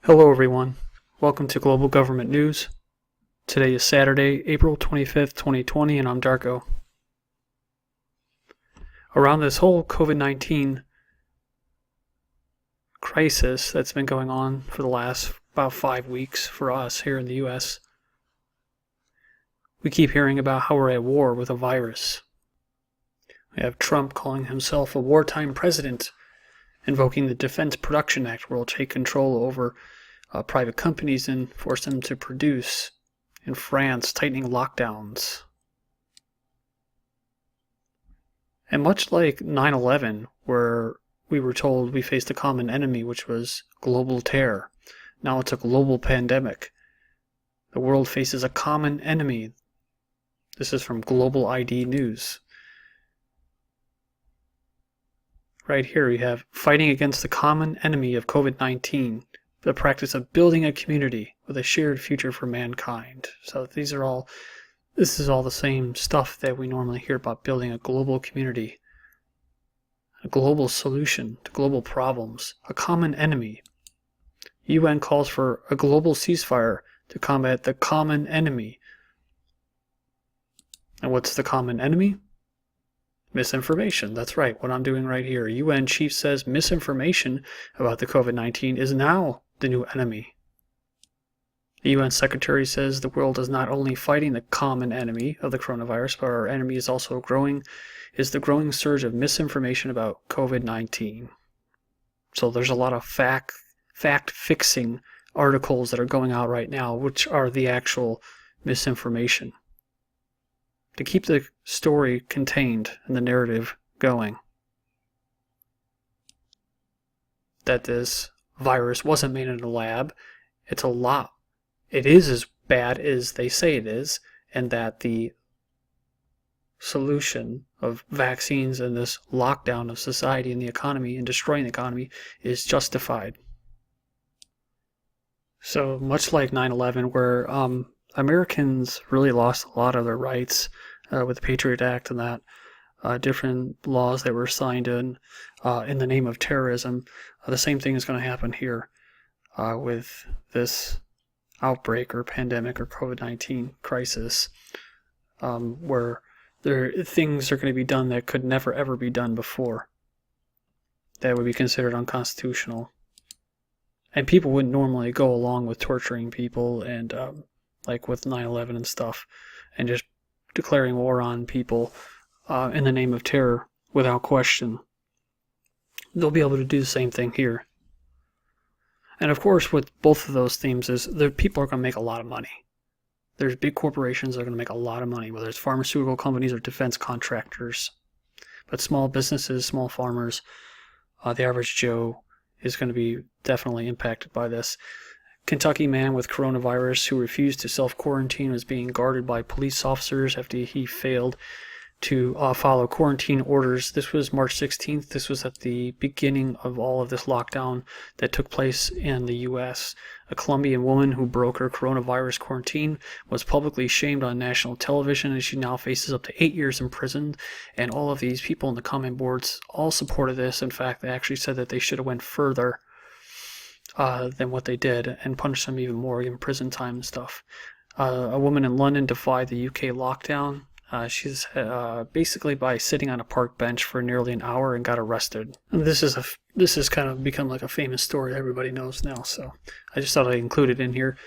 Hello everyone, welcome to Global Government News. Today is Saturday, April 25th, 2020, and I'm Darko. Around this whole COVID-19 crisis that's been going on for the last about 5 weeks for us here in the US, we keep hearing about how we're at war with a virus. We have Trump calling himself a wartime president, invoking the Defense Production Act, where we'll take control over private companies and force them to produce. In France, tightening lockdowns. And much like 9/11, where we were told we faced a common enemy, which was global terror, now it's a global pandemic. The world faces a common enemy. This is from Global ID News. Right here we have fighting against the common enemy of COVID-19. The practice of building a community with a shared future for mankind. So this is all the same stuff that we normally hear about building a global community, a global solution to global problems, a common enemy. UN calls for a global ceasefire to combat the common enemy. And what's the common enemy? Misinformation. That's right, what I'm doing right here. UN chief says misinformation about the COVID-19 is now the new enemy. The UN Secretary says the world is not only fighting the common enemy of the coronavirus, but our enemy is also the growing surge of misinformation about COVID-19. So there's a lot of fact-fixing articles that are going out right now, which are the actual misinformation, to keep the story contained and the narrative going. That this virus wasn't made in a lab. It is as bad as they say it is, and that the solution of vaccines and this lockdown of society and the economy and destroying the economy is justified. So much like 9/11, where Americans really lost a lot of their rights with the Patriot Act and that different laws that were signed in the name of terrorism. The same thing is going to happen here with this outbreak or pandemic or COVID-19 crisis, where things are going to be done that could never ever be done before, that would be considered unconstitutional. And people wouldn't normally go along with torturing people and like with 9/11 and stuff, and just declaring war on people in the name of terror without question. They'll be able to do the same thing here. And of course, with both of those themes is that people are going to make a lot of money. There's big corporations that are going to make a lot of money, whether it's pharmaceutical companies or defense contractors. But small businesses, small farmers, the average Joe is going to be definitely impacted by this. Kentucky man with coronavirus who refused to self-quarantine was being guarded by police officers after he failed to follow quarantine orders. This was March 16th. This was at the beginning of all of this lockdown that took place in the U.S. A Colombian woman who broke her coronavirus quarantine was publicly shamed on national television, and she now faces up to 8 years in prison. And all of these people in the comment boards all supported this. In fact, they actually said that they should have went further than what they did and punished them even more in prison time and stuff. A woman in London defied the UK lockdown. She's basically by sitting on a park bench for nearly an hour and got arrested. And this has kind of become like a famous story everybody knows now, so I just thought I'd include it in here.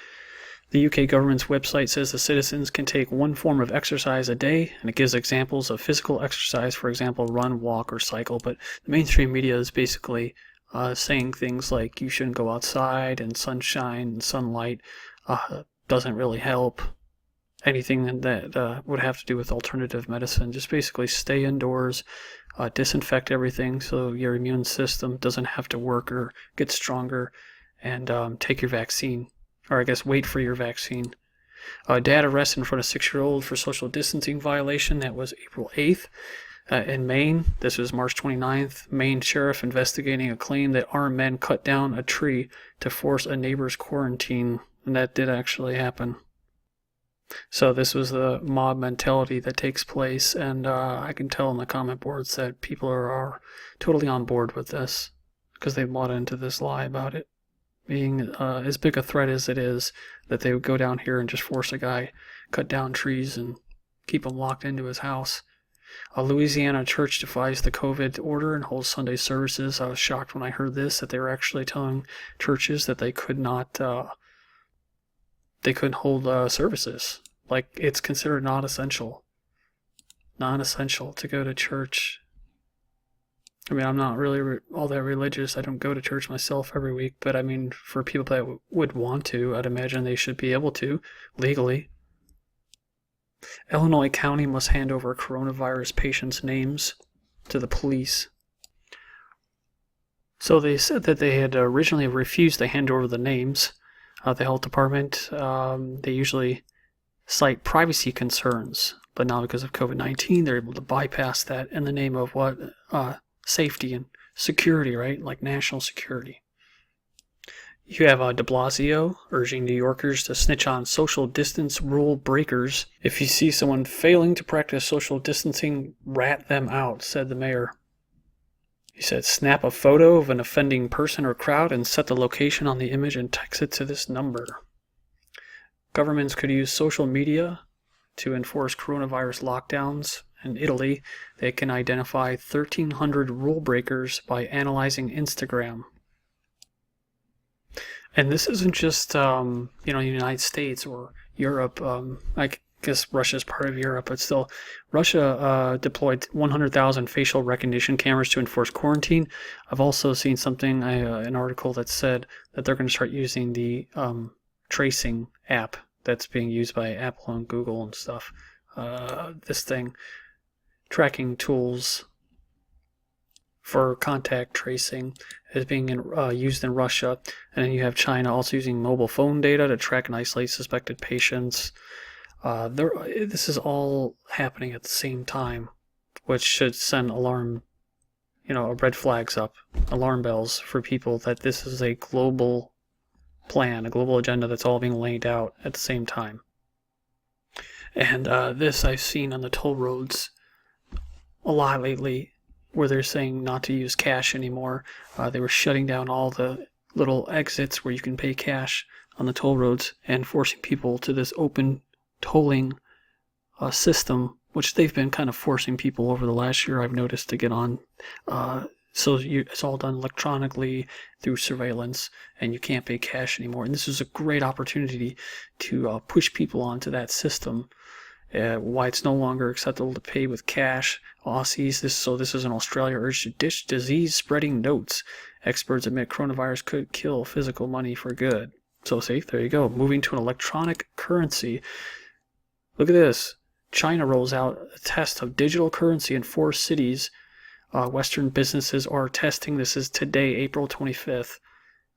The UK government's website says the citizens can take one form of exercise a day, and it gives examples of physical exercise, for example, run, walk, or cycle, but the mainstream media is basically saying things like you shouldn't go outside, and sunshine and sunlight doesn't really help. Anything that would have to do with alternative medicine, just basically stay indoors, disinfect everything so your immune system doesn't have to work or get stronger, and take your vaccine, or I guess wait for your vaccine. Dad arrested in front of 6-year-old for social distancing violation. That was April 8th. In Maine, this was March 29th, Maine sheriff investigating a claim that armed men cut down a tree to force a neighbor's quarantine, and that did actually happen. So this was the mob mentality that takes place, and I can tell in the comment boards that people are totally on board with this because they bought into this lie about it. being as big a threat as it is, that they would go down here and just force a guy, cut down trees and keep him locked into his house. A Louisiana church defies the COVID order and holds Sunday services. I was shocked when I heard this, that they were actually telling churches that they couldn't hold services. Like, it's considered non-essential to go to church. I mean, I'm not really all that religious. I don't go to church myself every week, but I mean, for people that would want to, I'd imagine they should be able to, legally. Illinois County must hand over coronavirus patients' names to the police. So they said that they had originally refused to hand over the names. The health department, they usually cite privacy concerns, but now because of COVID-19, they're able to bypass that in the name of what? Safety and security, right? Like national security. You have de Blasio urging New Yorkers to snitch on social distance rule breakers. If you see someone failing to practice social distancing, rat them out, said the mayor. He said, snap a photo of an offending person or crowd and set the location on the image and text it to this number. Governments could use social media to enforce coronavirus lockdowns. In Italy, they can identify 1,300 rule breakers by analyzing Instagram. And this isn't just, the United States or Europe. I guess Russia's part of Europe, but still, Russia deployed 100,000 facial recognition cameras to enforce quarantine. I've also seen something, an article that said that they're going to start using the tracing app that's being used by Apple and Google and stuff. This thing, tracking tools for contact tracing, is being used in Russia. And then you have China also using mobile phone data to track and isolate suspected patients. This is all happening at the same time, which should send red flags up, alarm bells for people that this is a global plan, a global agenda that's all being laid out at the same time. And this I've seen on the toll roads a lot lately, where they're saying not to use cash anymore. They were shutting down all the little exits where you can pay cash on the toll roads and forcing people to this open tolling system, which they've been kind of forcing people over the last year, I've noticed, to get on. It's all done electronically through surveillance, and you can't pay cash anymore. And this is a great opportunity to push people onto that system. Why it's no longer acceptable to pay with cash. Aussies, this is in Australia, urged to ditch disease-spreading notes. Experts admit coronavirus could kill physical money for good. So see, there you go. Moving to an electronic currency. Look at this. China rolls out a test of digital currency in 4 cities. Western businesses are testing. This is today, April 25th.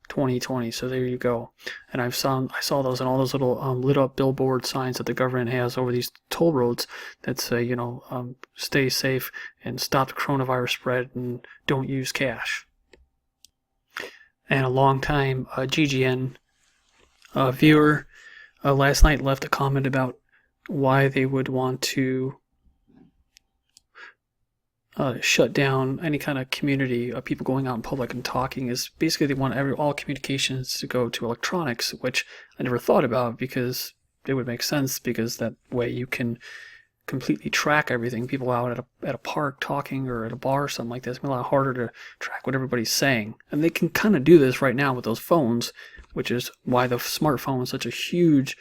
2020. So there you go. And I saw those and all those little lit up billboard signs that the government has over these toll roads that say, stay safe and stop the coronavirus spread and don't use cash. And a long time GGN viewer last night left a comment about why they would want to shut down any kind of community of people going out in public and talking. Is basically they want all communications to go to electronics, which I never thought about because it would make sense, because that way you can completely track everything. People out at a park talking or at a bar or something like that, it's a lot harder to track what everybody's saying. And they can kind of do this right now with those phones, which is why the smartphone is such a huge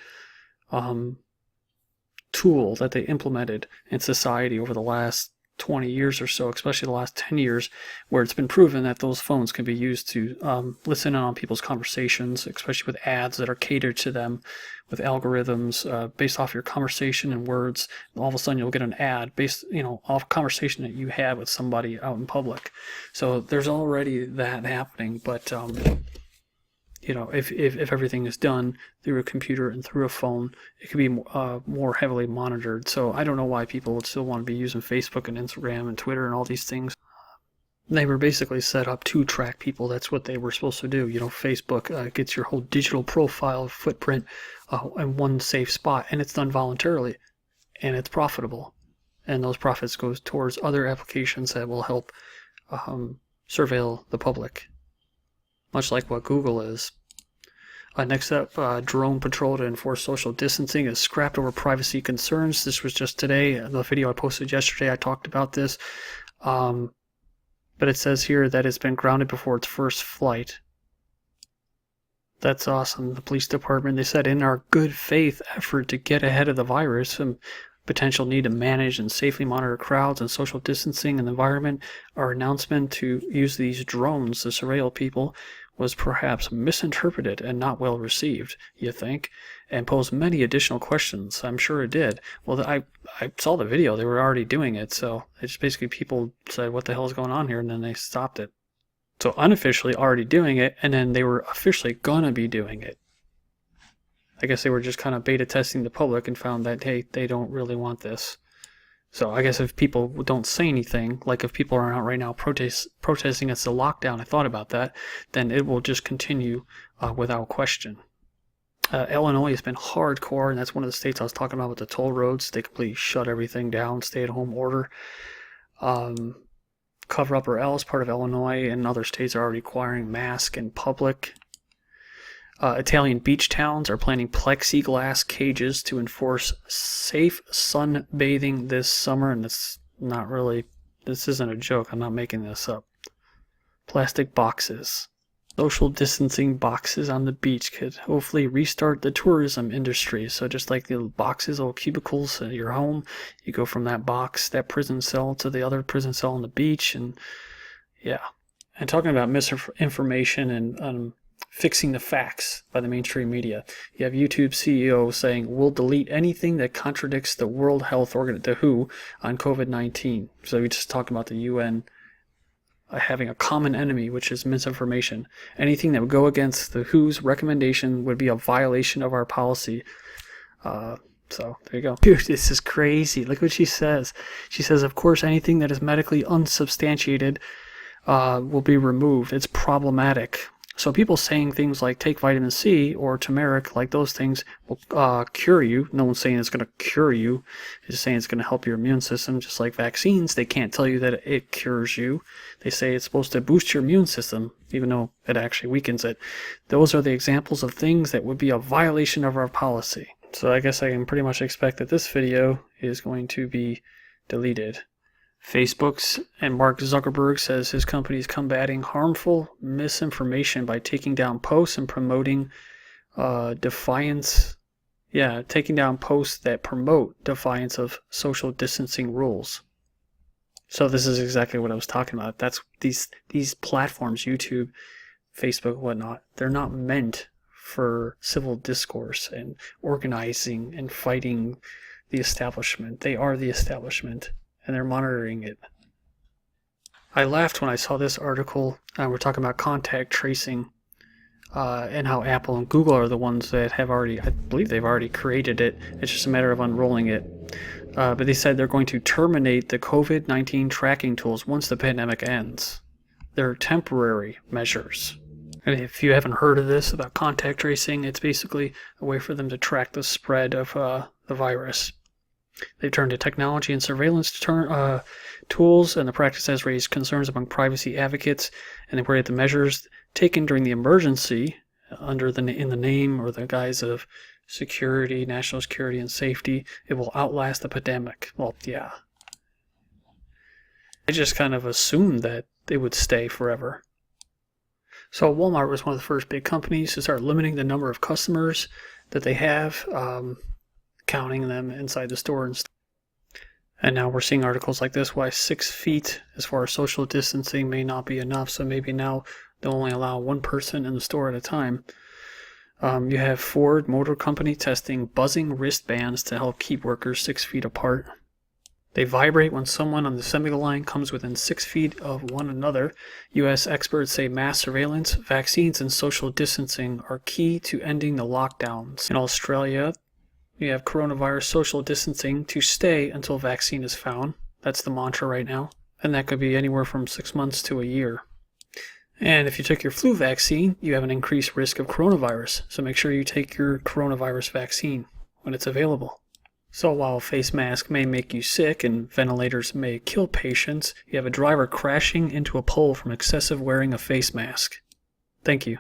tool that they implemented in society over the last 20 years or so, especially the last 10 years, where it's been proven that those phones can be used to listen in on people's conversations, especially with ads that are catered to them, with algorithms based off your conversation and words. All of a sudden you'll get an ad based, off a conversation that you had with somebody out in public. So there's already that happening, but if everything is done through a computer and through a phone, it could be more heavily monitored. So I don't know why people would still want to be using Facebook and Instagram and Twitter and all these things. They were basically set up to track people. That's what they were supposed to do. Facebook gets your whole digital profile footprint in one safe spot, and it's done voluntarily, and it's profitable. And those profits go towards other applications that will help surveil the public, much like what Google is. Next up, drone patrol to enforce social distancing is scrapped over privacy concerns. This was just today. In the video I posted yesterday, I talked about this. But it says here that it's been grounded before its first flight. That's awesome. The police department, they said, in our good faith effort to get ahead of the virus and potential need to manage and safely monitor crowds and social distancing in the environment, our announcement to use these drones to surveil people was perhaps misinterpreted and not well received, you think, and posed many additional questions. I'm sure it did. Well, I saw the video. They were already doing it, so it's basically people said, what the hell is going on here, and then they stopped it. So unofficially already doing it, and then they were officially gonna be doing it. I guess they were just kind of beta testing the public and found that, hey, they don't really want this. So I guess if people don't say anything, like if people are out right now protesting against the lockdown, I thought about that, then it will just continue without question. Illinois has been hardcore, and that's one of the states I was talking about with the toll roads. They completely shut everything down, stay-at-home order. Cover up or else, part of Illinois and other states are requiring masks in public. Italian beach towns are planning plexiglass cages to enforce safe sunbathing this summer, and this isn't a joke, I'm not making this up. Plastic boxes. Social distancing boxes on the beach could hopefully restart the tourism industry. So just like the boxes, little cubicles at your home, you go from that box, that prison cell, to the other prison cell on the beach, and yeah. And talking about misinformation and fixing the facts by the mainstream media. You have YouTube CEO saying, we'll delete anything that contradicts the World Health Organization, the WHO, on COVID-19. So we just talked about the UN having a common enemy, which is misinformation. Anything that would go against the WHO's recommendation would be a violation of our policy. So there you go. Dude, this is crazy. Look what she says. She says, of course, anything that is medically unsubstantiated will be removed. It's problematic. So people saying things like take vitamin C or turmeric, like those things will cure you. No one's saying it's going to cure you. It's just saying it's going to help your immune system. Just like vaccines, they can't tell you that it cures you. They say it's supposed to boost your immune system, even though it actually weakens it. Those are the examples of things that would be a violation of our policy. So I guess I can pretty much expect that this video is going to be deleted. Facebook's and Mark Zuckerberg says his company is combating harmful misinformation by taking down posts and promoting defiance. Yeah, taking down posts that promote defiance of social distancing rules. So this is exactly what I was talking about. That's these platforms, YouTube, Facebook, whatnot. They're not meant for civil discourse and organizing and fighting the establishment. They are the establishment, and they're monitoring it. I laughed when I saw this article. We're talking about contact tracing and how Apple and Google are the ones that have already, I believe they've already created it. It's just a matter of unrolling it. But they said they're going to terminate the COVID-19 tracking tools once the pandemic ends. They're temporary measures. And if you haven't heard of this about contact tracing, it's basically a way for them to track the spread of the virus. They've turned to technology and surveillance tools, and the practice has raised concerns among privacy advocates, and they worry that the measures taken during the emergency in the name or the guise of security, national security and safety, it will outlast the pandemic. Well, yeah. I just kind of assumed that they would stay forever. So Walmart was one of the first big companies to start limiting the number of customers that they have, counting them inside the store and stuff. And now we're seeing articles like this, why 6 feet as far as social distancing may not be enough. So maybe now they'll only allow one person in the store at a time. You have Ford Motor Company testing buzzing wristbands to help keep workers 6 feet apart. They vibrate when someone on the assembly line comes within 6 feet of one another. U.S. experts say mass surveillance, vaccines, and social distancing are key to ending the lockdowns. In Australia, you have coronavirus social distancing to stay until vaccine is found. That's the mantra right now. And that could be anywhere from 6 months to a year. And if you took your flu vaccine, you have an increased risk of coronavirus. So make sure you take your coronavirus vaccine when it's available. So while a face mask may make you sick and ventilators may kill patients, you have a driver crashing into a pole from excessive wearing a face mask. Thank you.